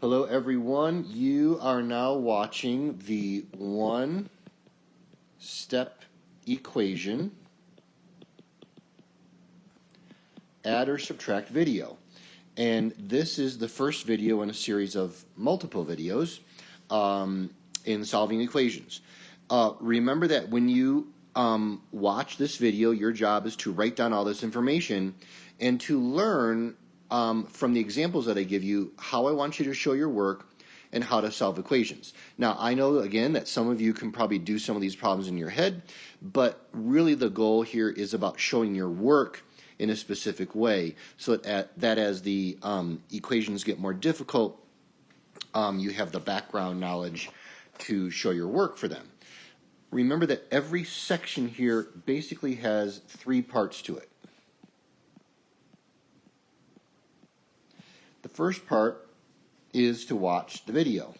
Hello everyone, you are now watching the one-step equation add or subtract video. And this is the first video in a series of multiple videos in solving equations. Remember that when you watch this video, your job is to write down all this information and to learn from the examples that I give you how I want you to show your work and how to solve equations. Now, I know, again, that some of you can probably do some of these problems in your head, but really the goal here is about showing your work in a specific way so that as the equations get more difficult, you have the background knowledge to show your work for them. Remember that every section here basically has three parts to it. The first part is to watch the video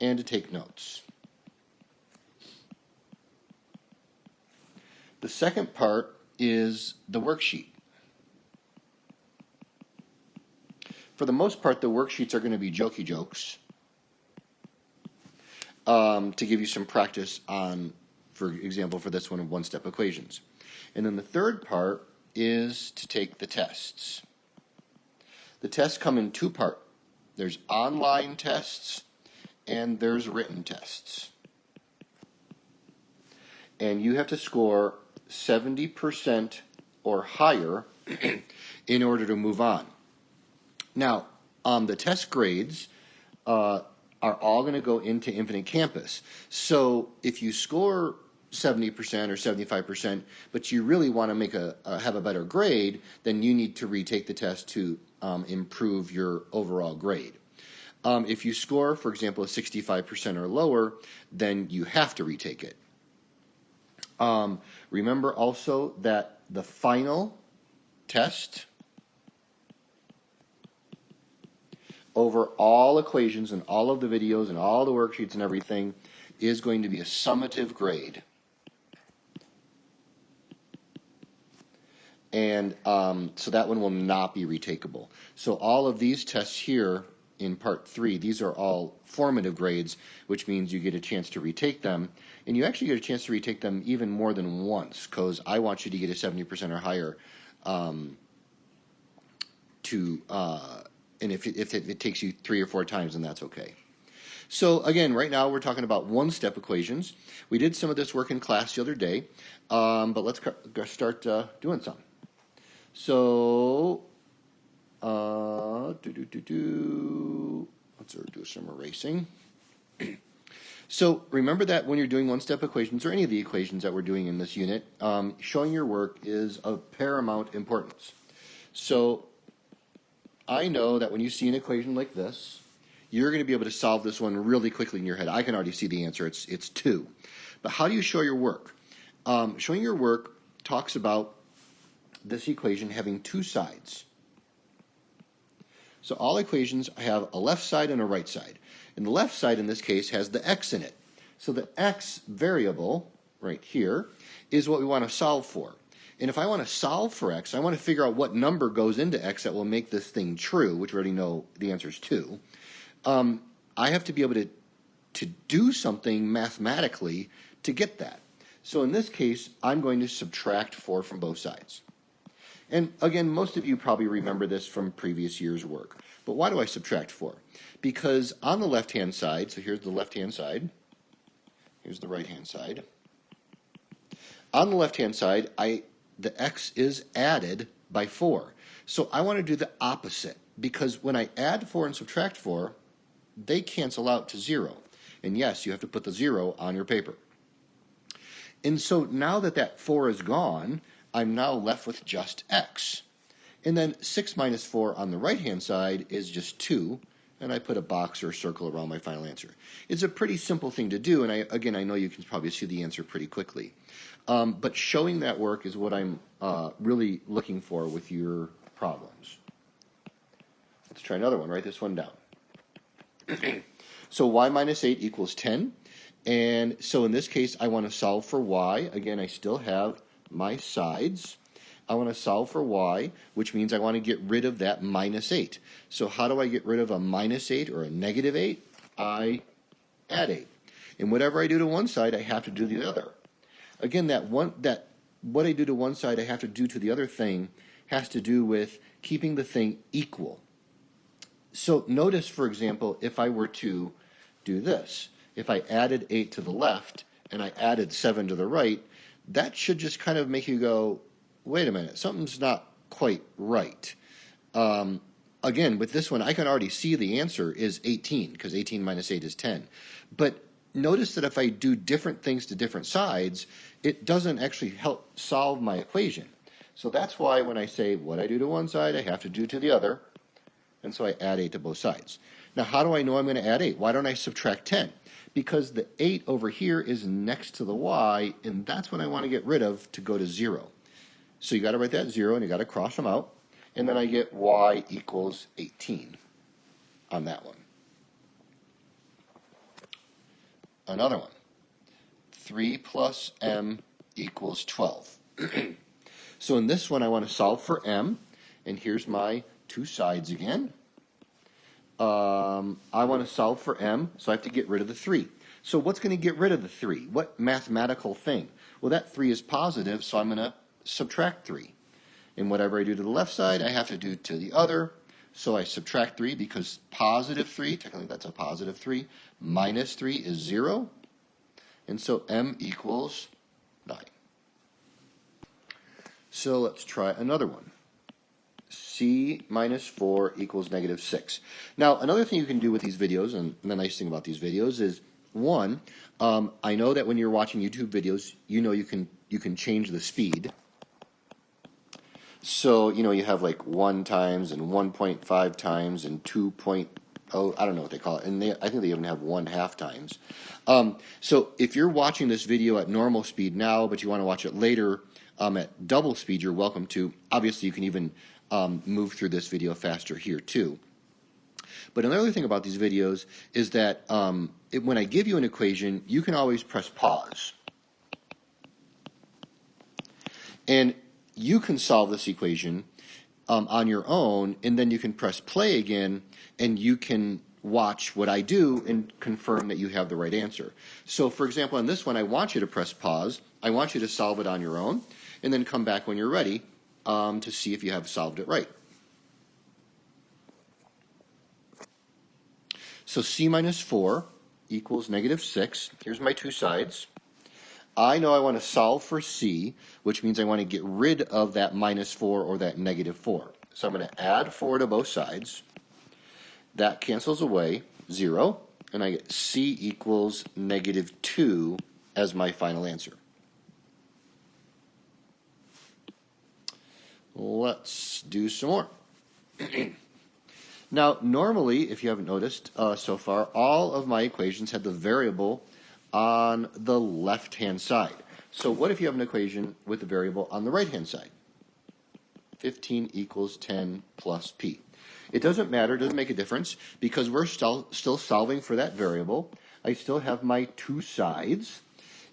and to take notes. The second part is the worksheet. For the most part, the worksheets are going to be jokey jokes to give you some practice on, for example, for this one of one-step equations. And then the third part is to take the tests. The tests come in two parts. There's online tests and there's written tests. And you have to score 70% or higher in order to move on. Now, the test grades are all going to go into Infinite Campus. So if you score 70% or 75%, but you really want to make have a better grade, then you need to retake the test to improve your overall grade. If you score, for example, a 65% or lower, then you have to retake it. Remember also that the final test over all equations and all of the videos and all the worksheets and everything is going to be a summative grade. And so that one will not be retakeable. So all of these tests here in part 3, these are all formative grades, which means you get a chance to retake them. And you actually get a chance to retake them even more than once, because I want you to get a 70% or higher. And if it takes you 3 or 4 times, then that's okay. So again, right now we're talking about one-step equations. We did some of this work in class the other day, but let's start doing some. So, let's do some erasing. So remember that when you're doing one-step equations, or any of the equations that we're doing in this unit, showing your work is of paramount importance. So I know that when you see an equation like this, you're going to be able to solve this one really quickly in your head. I can already see the answer. It's 2. But how do you show your work? Showing your work talks about this equation having 2 sides. So all equations have a left side and a right side. And the left side in this case has the x in it. So the x variable right here is what we want to solve for. And if I want to solve for x, I want to figure out what number goes into x that will make this thing true, which we already know the answer is 2. I have to be able to do something mathematically to get that. So in this case, I'm going to subtract 4 from both sides. And again, most of you probably remember this from previous year's work. But why do I subtract 4? Because on the left-hand side, so here's the left-hand side, here's the right-hand side. On the left-hand side, the x is added by 4. So I want to do the opposite, because when I add 4 and subtract 4, they cancel out to 0. And yes, you have to put the 0 on your paper. And so now that 4 is gone, I'm now left with just x. And then 6 minus 4 on the right-hand side is just 2, and I put a box or a circle around my final answer. It's a pretty simple thing to do, and I know you can probably see the answer pretty quickly. But showing that work is what I'm really looking for with your problems. Let's try another one. Write this one down. So y minus 8 equals 10. And so in this case, I want to solve for y. Again, I still have my sides. I want to solve for y, which means I want to get rid of that minus 8. So how do I get rid of a minus 8 or a negative 8? I add 8. And whatever I do to one side, I have to do to the other. Again, what I do to one side, I have to do to the other thing has to do with keeping the thing equal. So notice, for example, if I were to do this, if I added 8 to the left and I added 7 to the right, that should just kind of make you go, wait a minute, something's not quite right. Again, with this one, I can already see the answer is 18, because 18 minus 8 is 10. But notice that if I do different things to different sides, it doesn't actually help solve my equation. So that's why when I say what I do to one side, I have to do to the other. And so I add 8 to both sides. Now, how do I know I'm going to add 8? Why don't I subtract 10? Because the 8 over here is next to the y, and that's what I want to get rid of to go to 0. So you got to write that 0, and you got to cross them out. And then I get y equals 18 on that one. Another one. 3 plus m equals 12. So in this one, I want to solve for m. And here's my two sides again. I want to solve for m, so I have to get rid of the 3. So what's going to get rid of the 3? What mathematical thing? Well, that 3 is positive, so I'm going to subtract 3. And whatever I do to the left side, I have to do to the other. So I subtract 3 because positive 3, technically that's a positive 3, minus 3 is 0. And so m equals 9. So let's try another one. C minus 4 equals negative 6. Now, another thing you can do with these videos, and the nice thing about these videos is, one, I know that when you're watching YouTube videos, you know you can change the speed. So, you have like 1 times and 1.5 times and 2.0, I don't know what they call it, and I think they even have 1/2 times. So if you're watching this video at normal speed now, but you want to watch it later at double speed, you're welcome to. Obviously, you can even move through this video faster here too. But another thing about these videos is that when I give you an equation, you can always press pause. And you can solve this equation on your own, and then you can press play again, and you can watch what I do and confirm that you have the right answer. So, for example, on this one, I want you to press pause. I want you to solve it on your own, and then come back when you're ready to see if you have solved it right. So C minus 4 equals negative 6. Here's my two sides. I know I want to solve for C, which means I want to get rid of that minus 4 or that negative 4. So I'm going to add 4 to both sides. That cancels away, 0, and I get C equals negative 2 as my final answer. Let's do some more. Now, normally, if you haven't noticed so far, all of my equations had the variable on the left-hand side. So what if you have an equation with the variable on the right-hand side? 15 equals 10 plus p. It doesn't matter, it doesn't make a difference, because we're still solving for that variable. I still have my two sides.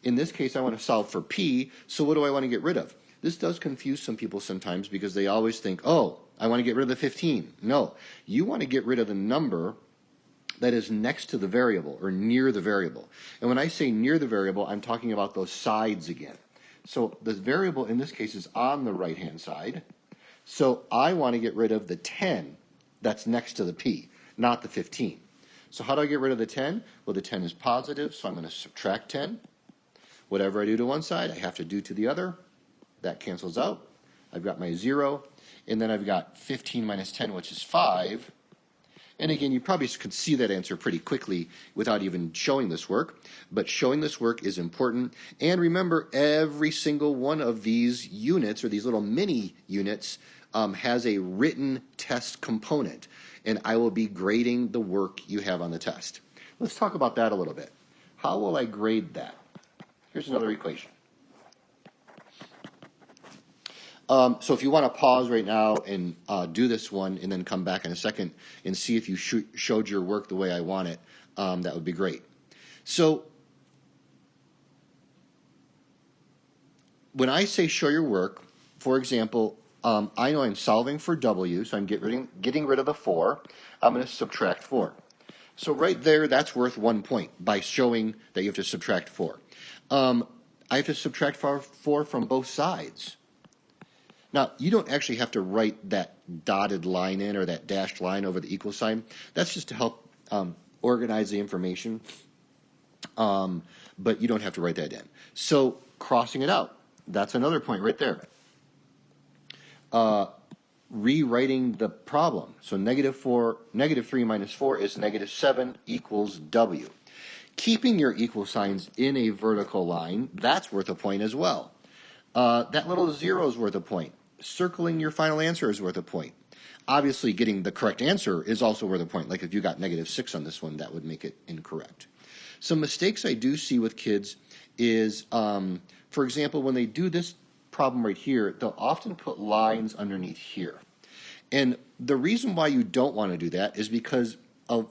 In this case, I want to solve for p, so what do I want to get rid of? This does confuse some people sometimes because they always think, oh, I want to get rid of the 15. No, you want to get rid of the number that is next to the variable or near the variable. And when I say near the variable, I'm talking about those sides again. So the variable in this case is on the right-hand side. So I want to get rid of the 10 that's next to the p, not the 15. So how do I get rid of the 10? Well, the 10 is positive, so I'm going to subtract 10. Whatever I do to one side, I have to do to the other. That cancels out. I've got my 0, and then I've got 15 minus 10, which is 5. And again, you probably could see that answer pretty quickly without even showing this work. But showing this work is important. And remember, every single one of these units, or these little mini units, has a written test component. And I will be grading the work you have on the test. Let's talk about that a little bit. How will I grade that? Here's another equation. So if you want to pause right now and do this one and then come back in a second and see if you showed your work the way I want it, that would be great. So when I say show your work, for example, I know I'm solving for W, so I'm getting rid of the 4. I'm going to subtract 4. So right there, that's worth 1 point by showing that you have to subtract 4. I have to subtract 4 from both sides. Now, you don't actually have to write that dotted line in or that dashed line over the equal sign. That's just to help organize the information, but you don't have to write that in. So crossing it out, that's another point right there. Rewriting the problem. So negative 3 minus 4 is negative 7 equals W. Keeping your equal signs in a vertical line, that's worth a point as well. That little 0 is worth a point. Circling your final answer is worth a point. Obviously, getting the correct answer is also worth a point. Like if you got negative 6 on this one, that would make it incorrect. Some mistakes I do see with kids is, for example, when they do this problem right here, they'll often put lines underneath here. And the reason why you don't want to do that is because a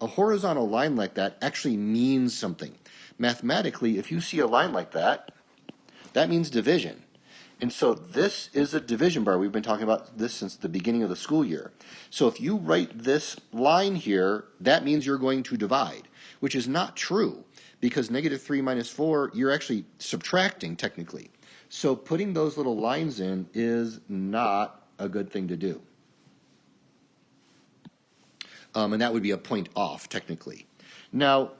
horizontal line like that actually means something. Mathematically, if you see a line like that, that means division. And so this is a division bar. We've been talking about this since the beginning of the school year. So if you write this line here, that means you're going to divide, which is not true because negative 3 minus 4, you're actually subtracting technically. So putting those little lines in is not a good thing to do. And that would be a point off technically. Now,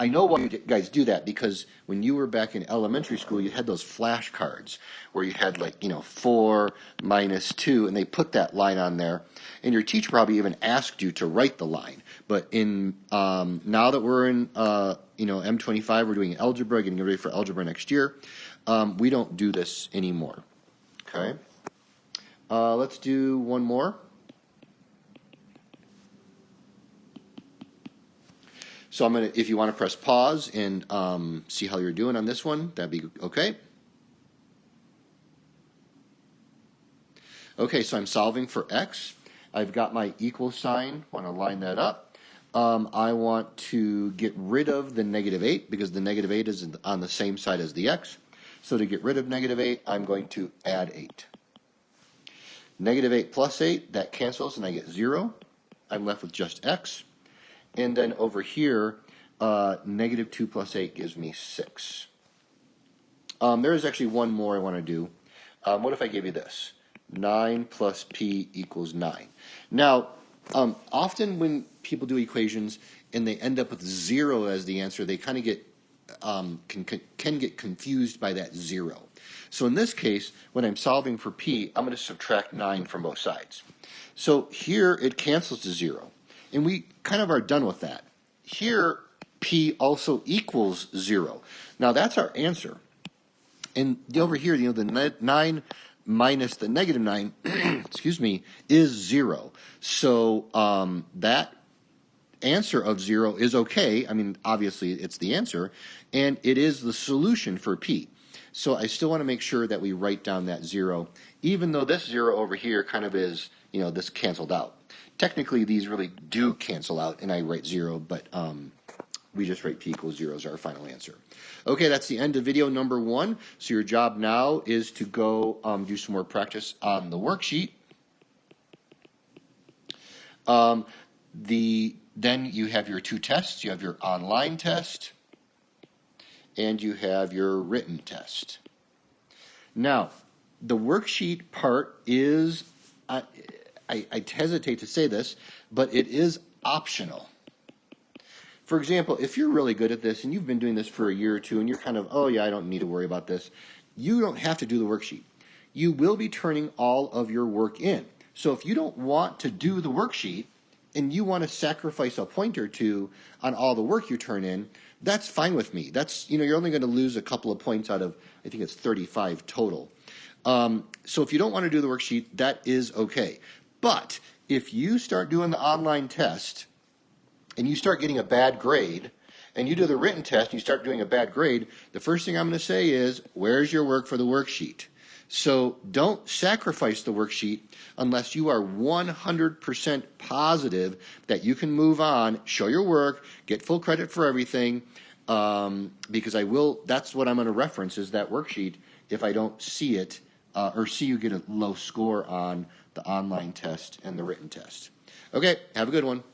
I know why you guys do that because when you were back in elementary school, you had those flashcards where you had 4 minus 2, and they put that line on there. And your teacher probably even asked you to write the line. But in now that we're in M25, we're doing algebra, getting ready for algebra next year. We don't do this anymore. Okay. Let's do one more. So I'm going to, if you want to press pause and see how you're doing on this one, that'd be okay. Okay, so I'm solving for x. I've got my equal sign. Want to line that up. I want to get rid of the negative 8 because the negative 8 is on the same side as the x. So to get rid of negative 8, I'm going to add 8. Negative 8 plus 8, that cancels and I get 0. I'm left with just x. And then over here, negative 2 plus 8 gives me 6. There is actually one more I want to do. What if I gave you this? 9 plus p equals 9. Now, often when people do equations and they end up with 0 as the answer, they kind of get can get confused by that 0. So in this case, when I'm solving for p, I'm going to subtract 9 from both sides. So here it cancels to 0. And we kind of are done with that. Here, p also equals 0. Now that's our answer. And over here, the 9 minus the negative 9, excuse me, is 0. So that answer of 0 is okay. I mean, obviously it's the answer, and it is the solution for p. So I still want to make sure that we write down that 0, even though this 0 over here kind of is, this canceled out. Technically, these really do cancel out, and I write 0, but we just write p equals 0 as our final answer. Okay, that's the end of video number 1. So your job now is to go do some more practice on the worksheet. Then you have your 2 tests. You have your online test, and you have your written test. Now, the worksheet part is, I hesitate to say this, but it is optional. For example, if you're really good at this and you've been doing this for a year or two and you're kind of, oh yeah, I don't need to worry about this, you don't have to do the worksheet. You will be turning all of your work in. So if you don't want to do the worksheet and you want to sacrifice a point or two on all the work you turn in, that's fine with me. That's, you're only going to lose a couple of points out of, I think it's 35 total. So if you don't want to do the worksheet, that is okay. But if you start doing the online test and you start getting a bad grade, and you do the written test and you start doing a bad grade, the first thing I'm going to say is, where's your work for the worksheet? So don't sacrifice the worksheet unless you are 100% positive that you can move on, show your work, get full credit for everything, because that's what I'm going to reference is that worksheet, if I don't see it or see you get a low score on the online test and the written test. Okay, have a good one.